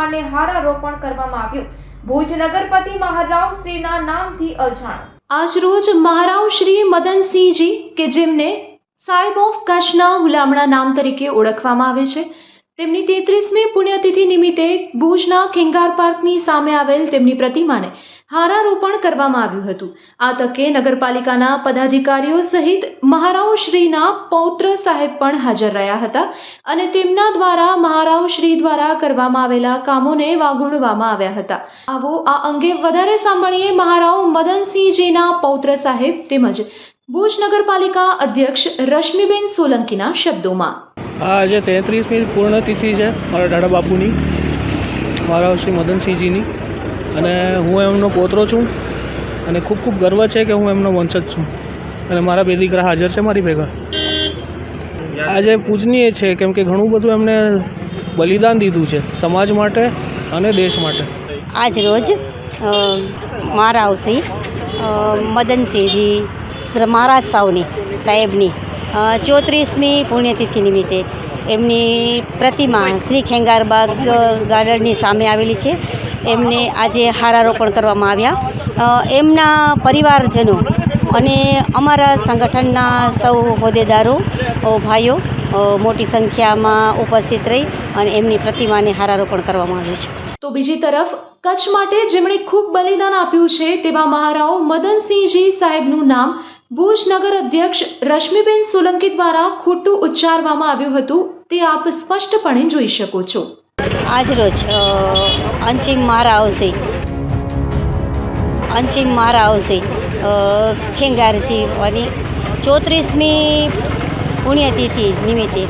પ્રતિમાને હારારોપણ કરવામાં આવ્યું। ભુજ નગરપતિ મહારાવ શ્રીના નામથી અજાણ। આજરોજ મહારાવ શ્રી મદનસિંહજી કે જેમને સાહેબ ઓફ કચ્છના હુલામણા નામ તરીકે ઓળખવામાં આવે છે, તેમની 33મી પુણ્યતિથિ નિમિત્તે ભુજના ખેંગાર પાર્કની સામે આવેલ તેમની પ્રતિમાને હારારોપણ કરવામાં આવ્યું હતું। આ તકે નગરપાલિકાના પદાધિકારીઓ સહિત મહારાવ શ્રીના પૌત્ર સાહેબ પણ હાજર રહ્યા હતા અને તેમના દ્વારા મહારાવ શ્રી દ્વારા કરવામાં આવેલા કામોને વાગોળવામાં આવ્યા હતા। આવો આ અંગે વધારે સાંભળીએ મહારાવ મદનસિંહજીના પૌત્ર સાહેબ તેમજ ભુજ નગરપાલિકા અધ્યક્ષ રશ્મિબેન સોલંકીના શબ્દોમાં। આજે 33મી પૂર્ણતિથિ છે મારા દાદા બાપુની, મહારાવ શ્રી મદનસિંહજીની, અને હું એમનો પોતરો છું અને ખૂબ ખૂબ ગર્વ છે કે હું એમનો વંશજ છું અને મારા બે દીકરા હાજર છે મારી ભેગા। આજે પૂજનીય છે કેમ કે ઘણું બધું એમને બલિદાન દીધું છે સમાજ માટે અને દેશ માટે। આજ રોજ મહારાવ શ્રી મદનસિંહજી મહારાજ સાહેબની 34મી પુણ્યતિથિ નિમિત્તે એમની પ્રતિમા શ્રી ખેંગારબાગ ગાર્ડનની સામે આવેલી છે, એમને આજે હારારોપણ કરવામાં આવ્યા। એમના પરિવારજનો અને અમારા સંગઠનના સૌ હોદ્દેદારો ભાઈઓ મોટી સંખ્યામાં ઉપસ્થિત રહી અને એમની પ્રતિમાને હારારોપણ કરવામાં આવ્યું છે। તો બીજી તરફ કચ્છ માટે જેમણે ખૂબ બલિદાન આપ્યું છે તેવા મહારાવ મદનસિંહજી સાહેબનું નામ ભુજ નગર અધ્યક્ષ રશ્મિબેન સોલંકી દ્વારા ખોટું ઉચ્ચારવામાં આવ્યું હતું, તે આપ સ્પષ્ટપણે જોઈ શકો છો। આજરોજ અંતિમ મહારાવ શ્રી ખેંગારજી અને 34મી પુણ્યતિથિ નિમિત્તે